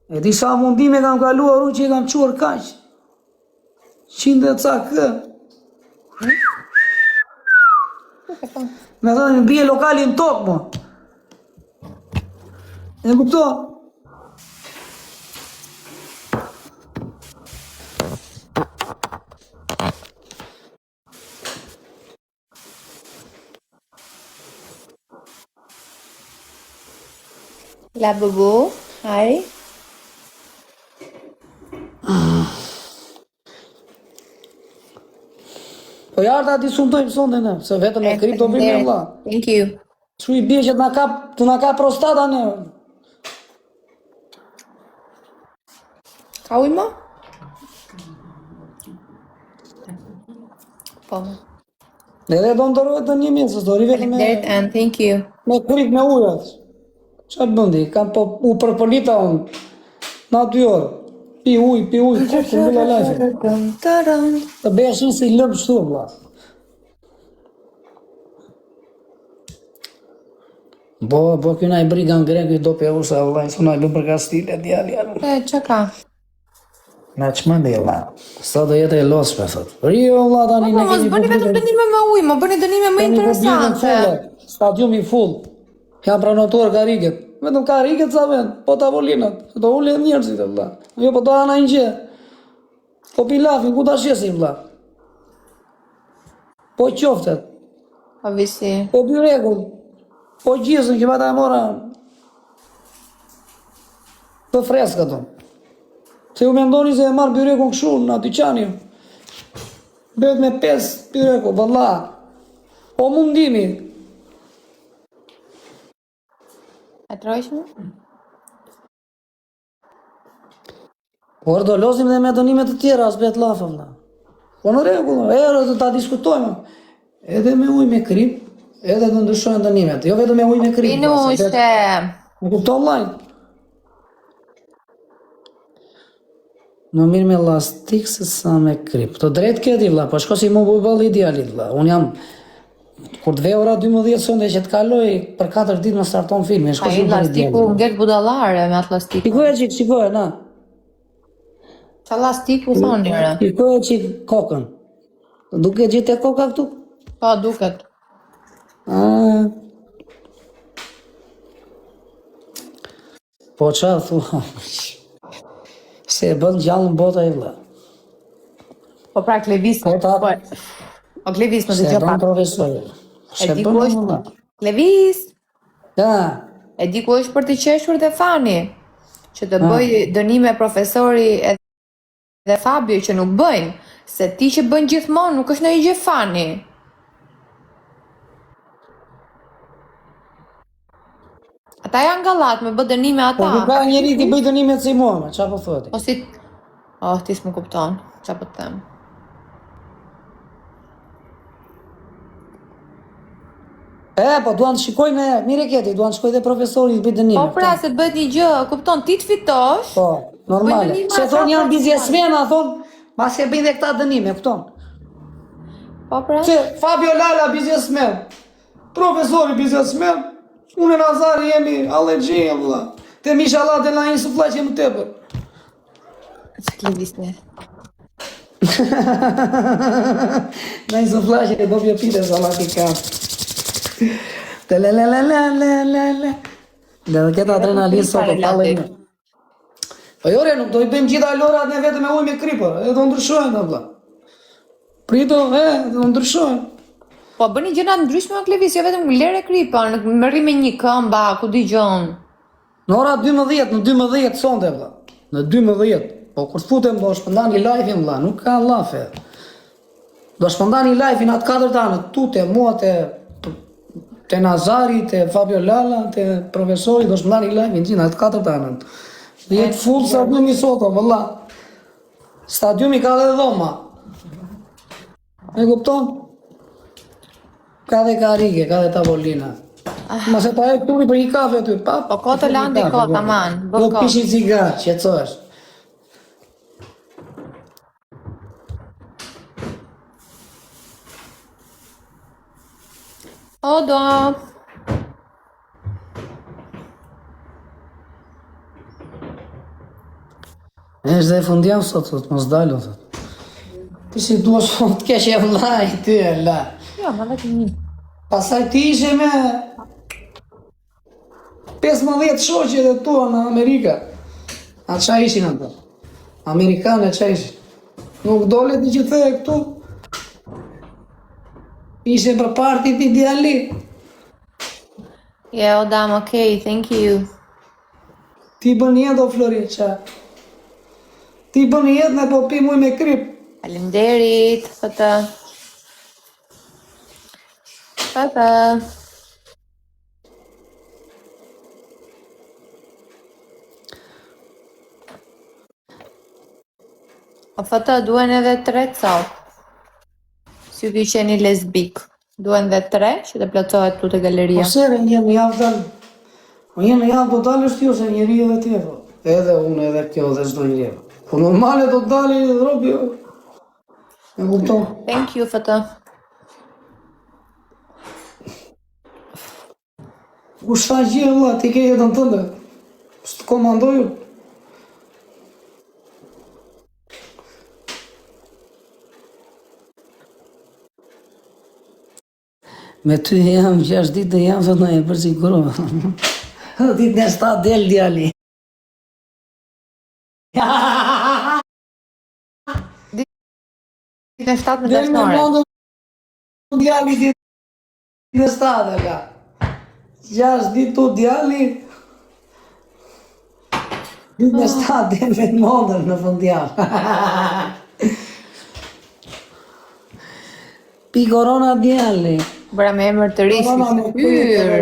E di sa mundime kam kaluar unë që i kam quar kaq. 100 ca kë. Me thënë, më bie lokali në tokë, mo. E kupto? La bubu, hai. Po jarta ti suntojmë sonde ne, se vetëm e krip do bëjmë e vlla. Thank you. Çu i bie që të na ka prostata ne. Ka ujë më? Po. Edhe do ndorohet të një mjesë, do ri vetëm Faleminderit and thank you. me krip me ujat. Çfarë bëndi? Kam po u përpolita unë. Na 2 orë. Pi uj, kokë, mbilla lajfe. Të beshin si lëmë shtu, vlla. Po këna i brigan grek, do pe usa, vlla, i suna lëmë për kastile, djali janë. Që ka? Na çmendë, vlla. Sa do jetë e losme, thot. Rio, vlla, tani ne Mos bëni vetëm dënime me ujë, më bëni dënime më interesante. Stadiumi full. Jam pranotor kariket. Vetëm kariket sa vend, po tavolinat. Do ulen njerëzit, vlla. Jo, po do ana një gjë. Po pilafin, ku ta shesim, vlla? Po qoftet. Po visi. Po byrekun. Po gjizën që vata e mora. Të freska ton. Se ju mendoni se e marrë byrekun këshu në dyqani. Bëhet me 5 byreku, valla. Po mundimi. E trojshme? Por do losim dhe me dënime të tjera, as bet lafa, valla. Po në rregull, do ta diskutojmë. Edhe me ujë me krip, edhe do ndryshojnë dënimet. Jo vetëm me ujë me krip. Minushte. Më kupton online. Më mirë me lastik se sa me krip. Të drejt këti, vlla, po shko si mu bujball idealit, vlla. Unë jam, kur të vej ora 12 sonde që të kaloj, për 4 ditë më starton filmi. A i lastiku ngel budallare me atë lastiku. Shikoje, na. Qa lastiku thonë njëre? Shikoje qik kokën. Duke gjithë e koka këtu? Po, duket. Po qa thua? Se e bën gjallë në bota i vlla. Po pra Klevis. Po Klevis më Se dëgjoj bën pak. profesori. E di ku është? Klevis. Ja. E di ku është për të qeshur dhe Fani. Që të bëj dënime profesori edhe Fabio që nuk bëjnë. Se ti që bën gjithmonë nuk është në i gjë Fani. Ata janë gallat me bë dënime ata. Po ka njeri ti bëj dënimet si mua, qa po thoti? Po si... Oh, ti s'më kupton. Qa po të them? Po duan të shikoj me mire kjeti, duan të shikoj dhe profesori të bëj dënime. Po pra, se të bëhet një gjë, kupton, ti të fitosh. Po, normale. Se thonë janë bizjesmena, thonë, mas e bëjnë dhe këta dënime, kupton? Po pra? Se Fabio Lala bizjesmen, profesori bizjesmen, unë e Nazari jemi allergjia, vëlla. Te mishallat e na insuflaq që më tepër. Që Klevis ne. Na insuflaq e do bje pite salat i kam. Te le. Dhe këtë adrenalin sot e talejnë. Po jore, nuk do i bëjmë gjitha lorat ne vetëm me ujë me kripër, e do ndryshojnë, vëlla. Prito, do ndryshojnë. Po bëni gjëra ndryshme me Klevis, jo vetëm lere kripën, më rri me një këmba, ku digjon. Në ora 12, në 12 sonde, vëlla. Në 12. Po kur t'futem do shpëndani live-in, vëlla, nuk ka lafe. Do shpëndani live-in atë 4 anë, tu te mua, te Nazari, te Fabio Lala, te profesori, do shpëndani live-in gjithë atë 4 anë. Dhe jetë full stadiumi soto, vëlla. Stadiumi ka dhe dhoma. E kupton? Ka dhe karike, ka dhe tavolina. Ma se ta e këturi për një kafe aty, pa? Po ko të landi ko, taman, bë Do ko. pishi cigar, qetësohesh. O do. Është dhe fundjavë sot, thot, mos dalë, thot. Ti si duash të kesh e vllai ty, la. Jo, më vetëm një. Pasaj ti ishe me 15 shoqe dhe tua në Amerika. A qa ishin ato? Amerikane qa ishin? Nuk dole ti që thëhe këtu? Ishe për parti ti djali? Yeah, Odam, okay, thank you. Ti bën jetë o Flori, qa? Ti bën jetë me po pi muj me kryp. Faleminderit, fëtë. Fëtë. O fëtë, duen edhe 3 sot. Si ju ki qeni lesbik. Duen dhe 3 që të plotësohet tu të galeria. Po sere një në javë dalë. Po një në javë do dalë është jo se njeri edhe tje, po. Edhe unë edhe kjo dhe çdo njeri. Po normale do dalë i robi, jo. E kupton? Thank you, fëtë. U shfa gjë, vëlla, ti ke jetën tënde. Së të komandoju. Me ty jam 6 ditë dhe jam thot në e përsi kuro. Ditë në 7 del djali. Ditë në 7 në Del me dashnore. mondo djali ditë në 7 e ka. 6 ditë tu djali. Ditë në 7 del me mondër në fundjavë. Pi korona djali. Bëra me emër të rrisë, hyrë.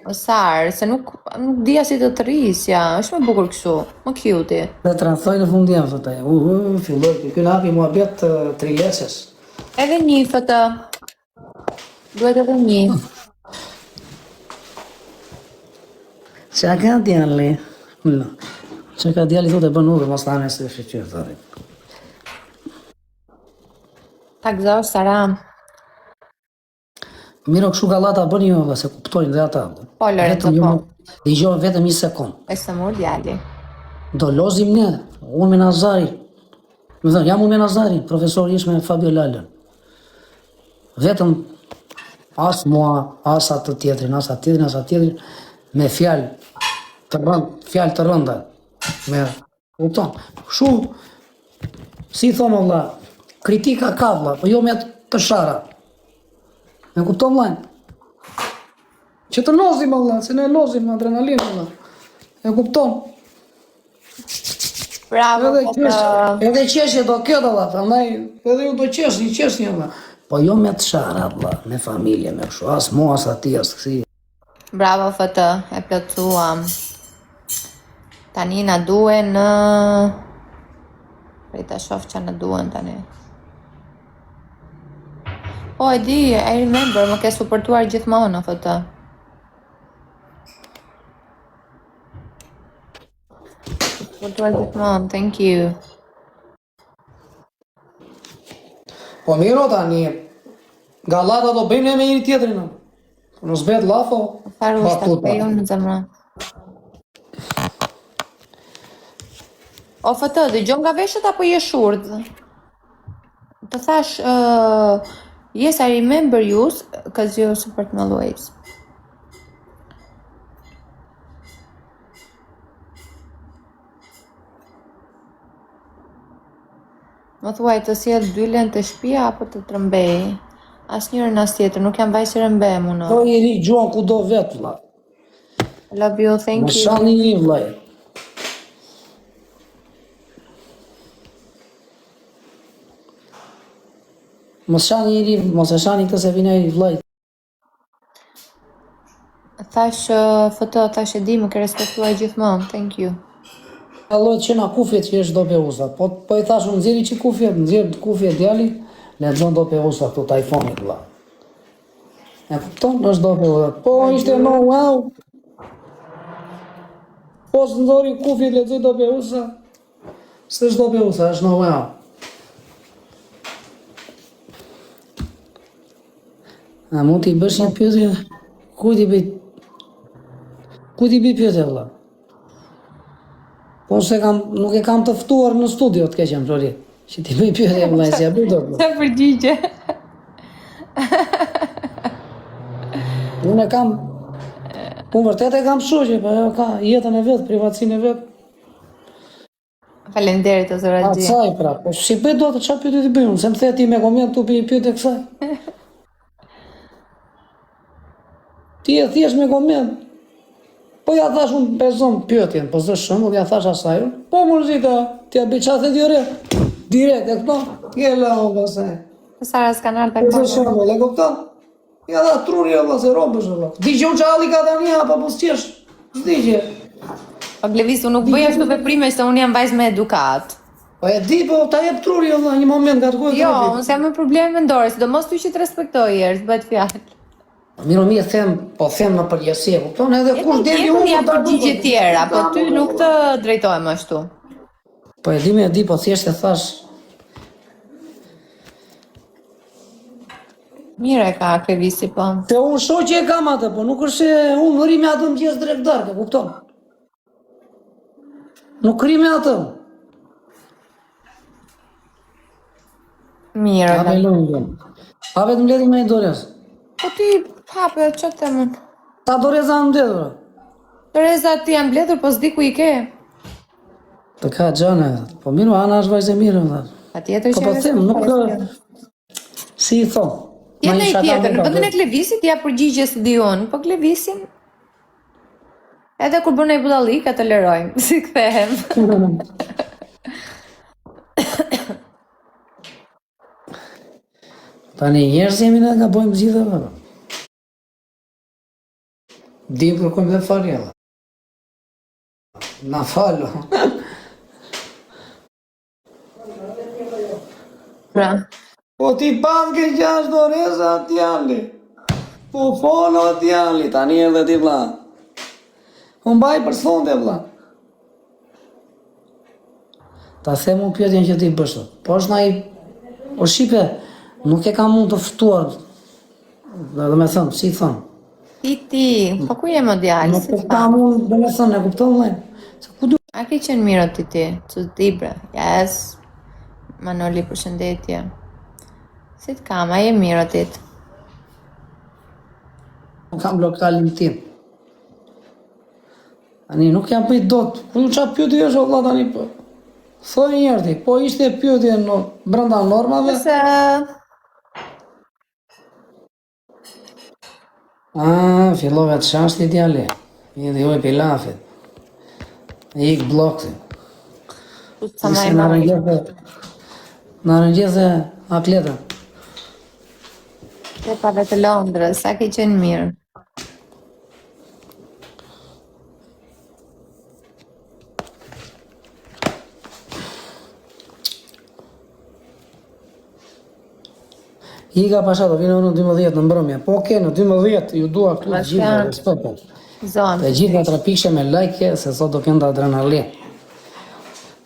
O Sarë, se nuk dija si të të rrisja, është me bukur kështu, më cute. Dhe të rëthoj në fundjavë, thot ajo. Filloj, kënë hapi mua bjetë trileqes. Edhe një, fëtë. Duhet edhe një. Qa ka djali? Qa ka djali thot e bën uve, mos tane se shqyqyrë, thari. Ta gëzosh, Saram. Miro këshu galata bën jo, dhe se kuptojnë dhe ata. Po, Lorenzo, po. Dëgjoj vetëm 1 sekund. E së mur djali. Do lozim ne, unë me Nazari. Më thënë, jam unë me Nazari, profesor ish me Fabio Lalën. Vetëm as mua, as atë tjetrin, me fjalë të rënda. Me, kupton, këshu, si thonë valla, kritika ka valla, po jo me të shara. Me kupton vllajnë? Që të lozim valla, se ne lozim adrenalinë valla. E kupton? Bravo, fëtë. Edhe qeshje do kjo valla, prandaj edhe ju do qeshni valla. Po jo me të shara valla, me familje, me kështu, as mua, as ati, as kësi. Bravo, fëtë, e plotësuam. Tani na duen në... Prej ta shoh që na duen tani. Po, e di, I remember, më ke supportuar gjithmonë, fëtë. Supportuar gjithmonë, thank you. Po miro tani, gallata do bëjmë ne me njëri tjetrin. Po në zbet lafo, Faru, batuta. unë në zemra. O, fëtë, dëgjon nga veshët apo je shurdh? Të thash, yes, I remember you, because you support me always. Më thuaj të sjell dylen të shtëpia apo të trëmbej? Asnjërin as tjetër, nuk jam vajzë rëmbej mu në. Po njëri gjuan ku do vetë, vlla. Love you, thank Më you. shani një, vllaj. Mos shani njëri, mos e shani këtë se vina i vllaj. Thash, fëtë, thash e di, më ke respektuar gjithmonë, thank you. Alloj që na kufjet që është do pe usa. Po i thash unë nxjerri që kufjet, nxjerr kufjet djali, lexon do pe usa këtu të iPhone-it vlla. E kupton, është do pe usa. Po ishte no wow. Po s'ndori kufjet lexoj do pe usa. S'është do pe usa, është no wow. A mund t'i bësh një pyetje? Ku t'i bëj pyetje vlla? Po se nuk e kam të ftuar në studio të keqen, Flori. Që ti më i pyetje vëllai si ja bëj dot. Të përgjigje. Unë vërtet e kam shoqe, po ajo ka jetën e vet, privatësinë e vet. Faleminderit o zëra Xhi. Atsaj pra, po si bëj dot çfarë pyetje ti bëj unë? Se më the ti me koment tu pyetje kësaj. Ti e thjesht me koment. Po ja thash unë person pyetjen, po zë shembull ja thash asaj. Po muzika, ti ja bëj çfarë ti ore? Direkt e këto. Gjela o pasaj. Sara skanar ta Po zë shembull, e kupton? Ja dha truri Allah se robësh Allah. Digjon çalli ka tani apo po s'qesh? S'digje. Po Glevis, unë nuk bëj ashtu veprime se unë jam vajzë me edukat. Po e di, po ta jep truri Allah një moment nga të kohë. Jo, unë s'jam me probleme mendore, sidomos ty që të respektoj njerëz, bëhet fjalë. Miro mi e them në përgjithësi, kupton? Edhe kush deri unë ja ta përgjigje tjera, po ty nuk të drejtohem ashtu. Po e di, po thjesht e thash. Mire ka Klevisi, po. Se unë shoqe e kam atë, po nuk është se unë rri me atë mëngjes drektar, e kupton? Nuk rri me atë. Mire. Ha me lungën. Ha vetëm ledhi me i dores. Po ti hape, që të mën? Ta doreza në mdedhura. Tereza ti jam bledhur, po s'di ku i ke. Të ka gjane, po miru, Ana është vajzë e mirë, më dhe. Pa tjetër që Po them, nuk... Si i thonë. Tjetër i tjetër, në vëndën e Klevisit ja përgjigje së di unë, po Klevisin... Edhe kur bërë në i budalik, atë lërojmë, si këthehem. Tani njerës jemi në nga bojmë gjithë dhe vërë. Dim kërkojmë dhe falje dhe. Na falo. Pra. Po ti pas ke gjash doreza t'jalli. Po folo t'jalli, tani e dhe ti vla. Unë baj për sonde vla. Ta them unë pjetjen që ti bështët. Po është na i... O Shqipe, nuk e ka mund të ftuar. Dhe me thëmë, si thëmë. Ti, po ku je më djallë? Nuk e ka mund, dhe me thëmë, e kupton dhe. A ke qenë mirë ti? Që të dibre? Yes. Manoli, përshëndetje. Si të kam, a je mirë ti? Nuk kam lokalin tim. Ani, nuk jam pëjt dot. Ku qa pyetje është o vla tani po? Thoj njerëti, po ishte pyetje në brenda normave? Fillove të shashti djali. I dhe oj pilafit. I ik blokti. Në rëngjethe atletën. Te pave të Londrës, a ke qenë mirë? I ka pasha do vinë në 12 në mbrëmje. Po ke në 12 ju dua këtu gjithë respektet. Zonë. Dhe gjithë nga trapishe me like se sot do kënda adrenalin.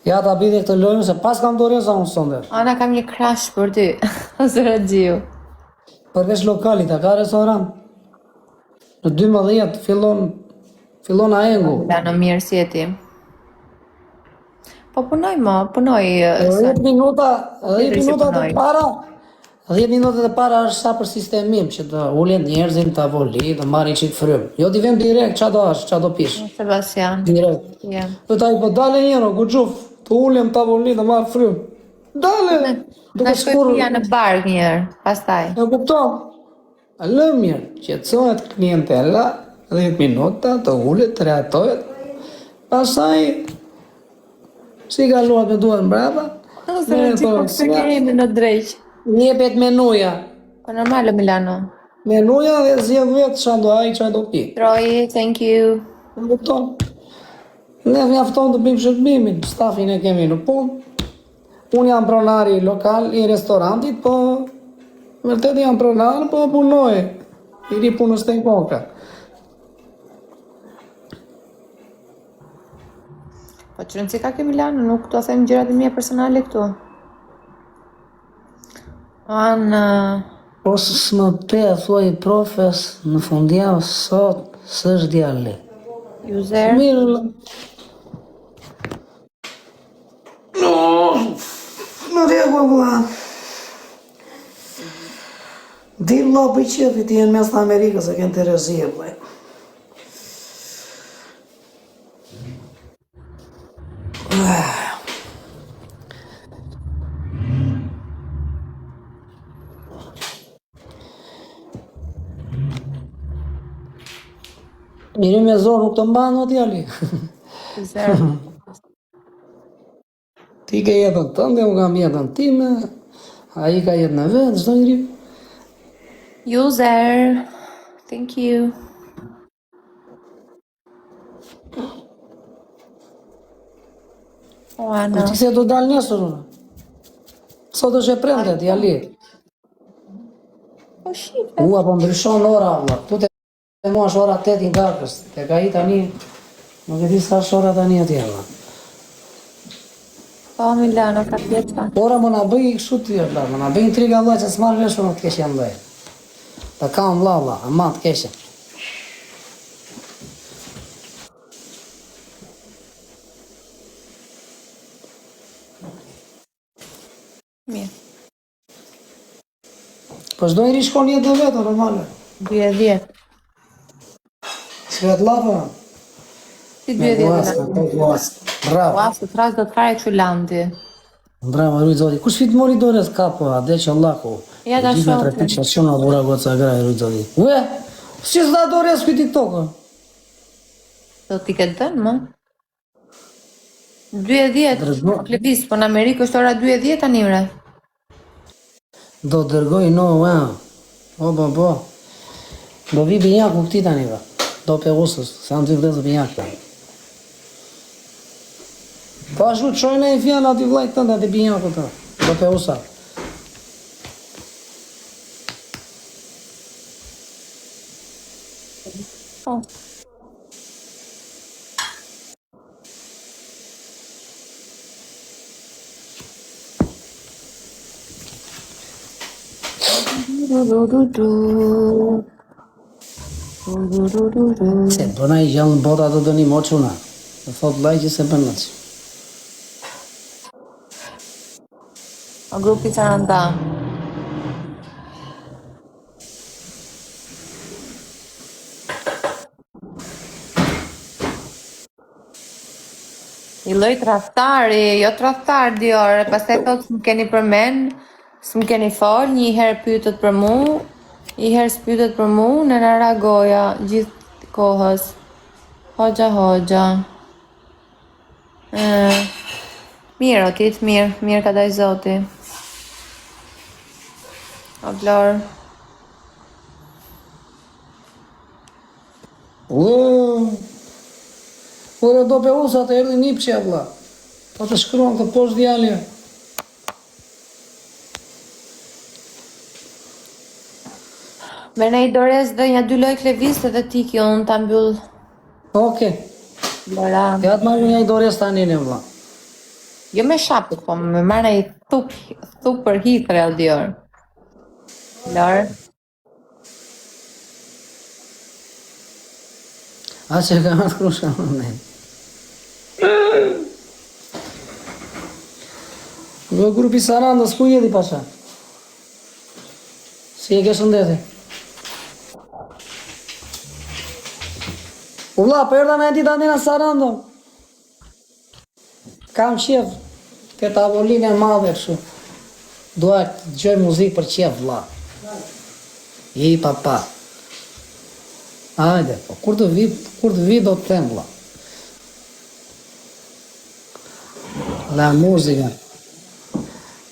Ja ta bide këtë lojnë se pas kam doreza unë sonde. Ana kam një crush për ty, Zëra Xhiu. Përveç lokalit, a ka restoran? Në 12 fillon aengu. Da në mirë si e ti. Po punoj ma, punoj. 10 minuta të para. 10 minutat e para është sa për sistemim, që të ullet njerëzin të avoli, të marri qik frymë. Jo t'i vem direkt, qa do është, qa do pish. Sebastian. Direkt. Yeah. Dhe ta i po dale njero, ku gjuf, të ullem të avoli, të marri frymë. Dale! Në shkojpia në barg njerë, pastaj. E kupton? A lë mirë, që të sohet klientela, 10 minuta, të ullet, të reatohet. Pasaj, si ka luat me duhet në brava. Zëra Xhiu, po se kemi në drejq. Njepet menuja. Po normale Milano. Menuja dhe zjedh vetë qa do aj, qa do pi. Troji, thank you. Në kupton. Ne mjafton të bëjmë shërbimin, stafin e kemi në punë. Unë jam pronari lokal i restorantit, po vërtet jam pronar, po punoj. I ri punës të koka. Po që rëndësi ka ke Milano, nuk të them gjërat e mia personale këtu. Anë... Po s'më te thuaj profes në fundjavë sot, s'është djalli. User? Mirë, Në regu, vëlla. Di vëlla bëj qefi ti jenë mes të Amerikës e kënë të rezije, vëlla. Njëri me zorë nuk të mbanë, o t'jali. Zero. Ti ke jetën tënde, unë kam jetën time, a I ka jetën e vetë, çdo njëri. User. Thank you. O, Po Ana. ti se do dalë njësër, unë. Sot është e premte, t'jali. Po shife. Ua, po ndryshon ora, vëlla. Tu te mua është ora 8 I darkës, te ka I tani, nuk e di sa është ora tani atje, vëlla. Po, Milano, ka pjeca. Ora më na bëj kështu ty, vëlla, më na bëj intriga vëlla që s'marrë vesh unë të kesh janë bëj. Ta kam vëlla, ama të keshe. Mirë. Po çdo njëri shkon jetë dhe vetë, normale. 2-10. S'vet lava. Si Me 2-10 guas, Milano. me guas. Bravo. Ua, së tras do të fare që landi. Bravo, Rui Zoti. Kush fit mori dorës kapo, a dhe që Allahu. Ja, ta Gjithë shohim. trafik që shona bura goca graj, Rui Zoti. Ue, si s'da dorës për TikTok-ë? Do t'i këtë dënë, më? 2:10. Dërgo- Klebis, po në Amerikë është ora 2:10 tani, bre. Do dërgoj no, o, bo. Do vi binjaku këti tani, va. Do pe usës, se janë dy vlezë binjak tani. Po ashtu të shojnë e fjallë ati vlajtë tënde, ati binjaku të. Do pe usa. Po. Se bëna I gjallë në bota të dëni moquna. Dhe thot laj që se bënë që. O grupi Saranda. I lloj traftari, jo traftar Dior, pastaj thot s'm keni përmen, s'm keni fol, një herë pyetet për mu, një herë s'pyetet për mu, në na reagoja gjithë kohës. Hoxha. Mirë, o tit, mirë ka daj zoti. O Vlor. Ure do pe usa të erdi një pëqe, vla. Po të shkruan të poshtë djalje. Me ne I dores dhe një 2 loj kleviste dhe tiki unë ta mbyll. Oke. Lora. Ja të marrë një I dores tani një, vla. Jo me shapët, po me marrë I thup për hitre o Dior. Lor. A që ka më të krusha më ne. Në grupi Sarandës, ku jeti pasha? Si e ke shëndeti? U vla, për erda në e ditë andina Sarandën. Kam qef, të tavolinë e madhe kështu. Dua të gjoj muzikë për qef, vla. I papa. Hajde, po kur të vi do të them, vla. La muzika.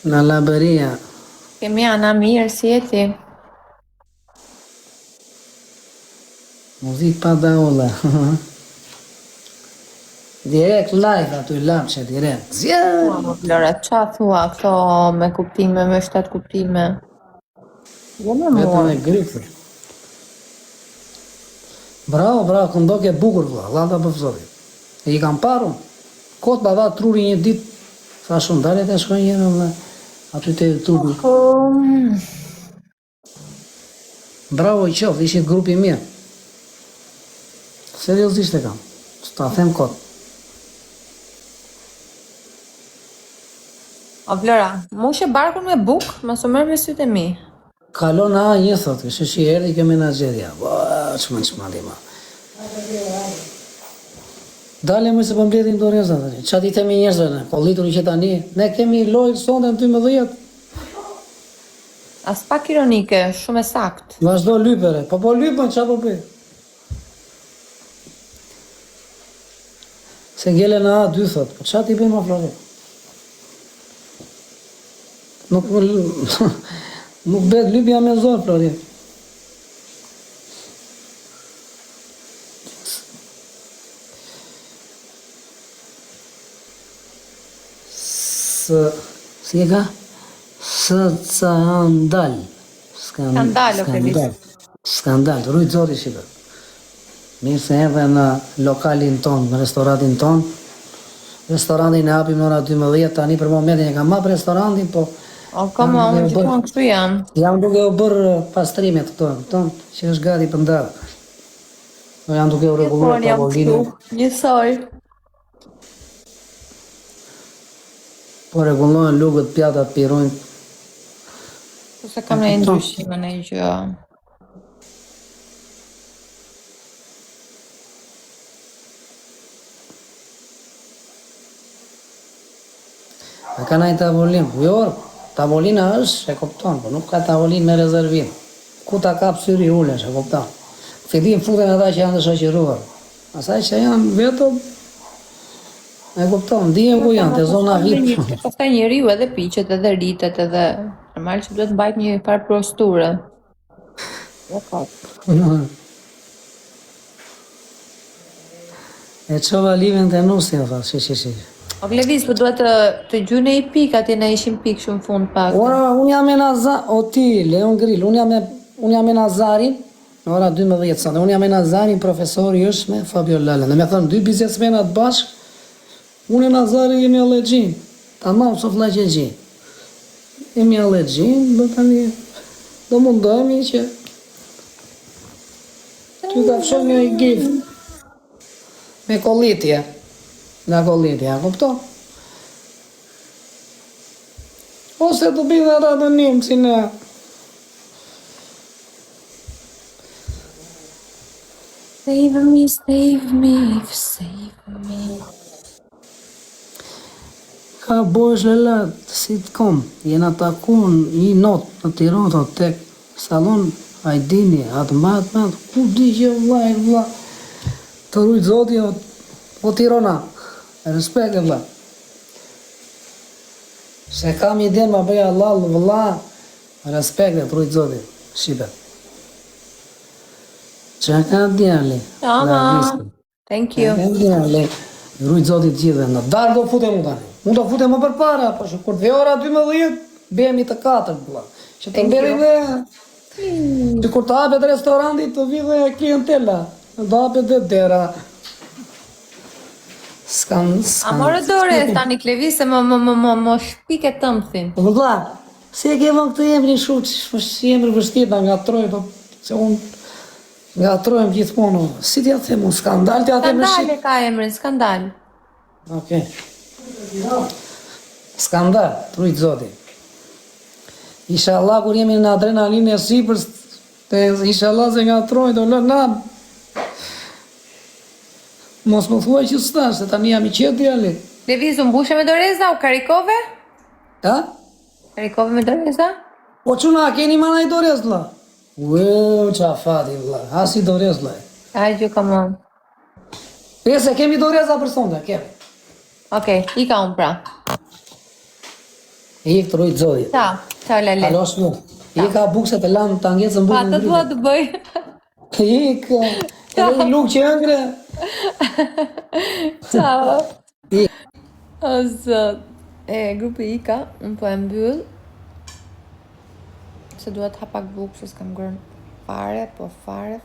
Në laberia. Kemi ana mirë, si jeti? Muzikë pa daolla. Direkt live aty lapshe, direkt. Zjerë! Lora, qa thua këto me kuptime, me 7 kuptime? Jo me Vetëm mua. e gripë. Bravo, këndo ke bukur, vla, landa bëfzori. E I kam paru. Kot baba truri një dit, sa shumë, dalet e shkojnë jenë, vla, aty te YouTube. Bravo I qoftë, ishit grupi mirë. Seriozisht e kam, s'ta them kot. O Vlora, mu she barkun me buk, mos u merr me sytë e mi. Kalon A1 thot, kështu që erdhi kjo menaxherja. Ç'më çmali ma. Dale më se po mbledhin doreza tani. Çfarë ditë me njerëzve ne? Kollitur që tani ne kemi lojë sonte në 12. As pak ironike, shumë e sakt. Vazhdo lypere. Po lypën çfarë po bëj? Se ngele në A2 thot. Po çfarë ti bën më Flori? Nuk nuk bëhet lypja me zor Flori. Si e ka? Skandal. Skandal, o Klevis. Skandal, rujt zoti shqipe. Mirë se erdhe në lokalin ton, në restorantin ton. Restorantin e hapim në ora 12, tani për momentin e kam hap restorantin, po O, come on, unë gjithmonë kështu jam. jam duke u bërë pastrimet këto, kupton, që është gati për ndarë. Po jam duke u rregulluar Gjithmonë jam tavolinën. kështu, njësoj. Po rregullohen lugët, pjatat, pirojnë. Po se kam në ndryshime në gjë. A ka najtë tavolinë? Jo, tavolina është, e kupton, po nuk ka tavolinë me rezervim. Ku ta kap syri ulesh, e kupton. Fillim futen ata që janë të shoqëruar. Asaj që janë vetëm, e kupton, dihem ku janë, te zona VIP. Pastaj njeriu edhe piqet, edhe rritet, edhe normal që duhet mbajt një farë posture. Jo ka. E çova livën te nusi, tha, shi. O Klevis, po duhet të gjyne i pik, atje ne ishim pik shumë fund pak. Ora, unë jam me Nazar, o ti, Leon Grill, unë jam me Nazarin, në ora 12 sonte, unë jam me Nazarin, profesori është me Fabio Lala. Dhe me thënë, dy biznesmenat bashkë, unë e Nazari jemi allegjin, tamam, sof lagjegjin. Jemi allegjin, do mundohemi që ty ka fshon një gift. Me kollitje. Nga kollitja, kupton? Ose të bëjnë ata të njëmë si në... Save me, save me. Ka bosh lelat, sitcom, jena takun një not në Tiranë, tek salon Hajdini, atë matë, ku di që vla, të rujtë zoti, o Tirana, respekt e vla. Se kam ide ma bëja Allah, vla, respekt e të rujtë zoti, shqipe. Që ka djali? Tama, thank you. Ka djali, rujtë zoti të gjithë, në darë do fute mu tani. Unë do fute më për para, po që kur të ora 12, bëhemi të 4, vla. Që të mberi dhe... Që kur të hapet restoranti, të vi dhe klientela. Do hapet dhe dera. A morë dore, tani Klevis, se më shpike tëmëthin. Vëlla, si e ke vën këtë emrin shuq, emri vështirë ta ngatroj, po se unë ngatrojmë gjithmonë. Si t'ja them unë, skandal t'ja them në shqip? Skandal e ka emrin, skandal. Okej. Skandal, trujtë zoti. Inshallah, kur jemi në adrenalinë e sipërs, inshallah se ngatrojnë, do lë nam. Mos më thuaj që s'tash, se tani jam i qetë djali. Klevis, u mbushe me doreza, u karikove? Ha? Karikove me doreza? Po quna, keni mana i dorez, la? Ue, qa fati, la. Asi dorez, la. Hajde, come on. Pese, kemi doreza për sonde, kemi. Okej, i ka unë pra. I këtë rujtë zodi. Ciao Lale. Alo, shmu. I ka bukset e lamë të angecë në Pa, bukën të dua të bëj. I ka... Edhe i lukë që ëngre. Ciao. I. O zot. Grupi Ika, unë po e mbyll. Se duhet të hapak bukë, se s'kam grën fare, po fare.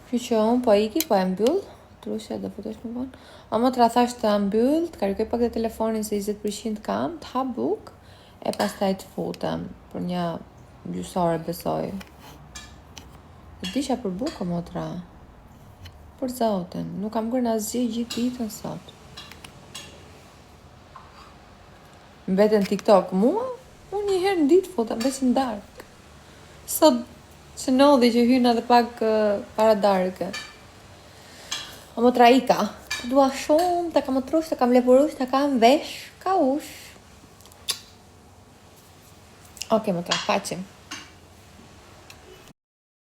Kjo që unë po iki, po e mbyll. Trusja do futesh më vonë. O më të rathash të mbyll, të karikoj pak dhe telefonin se 20% kam, të hap bukë, e pastaj të futem për një gjysore besoj. E disha për bukë, motra. për zotin. Nuk kam bërë asgjë gjithë ditën sot. Mbeten TikTok mua, unë një herë në ditë futem besi në darkë. Sot që nodhi që hynë edhe pak para darkë. O më traika, të dua shumë, të kam otrush, të kam lepurush, të kam vesh, ka ush. Oke, më tra, faqim.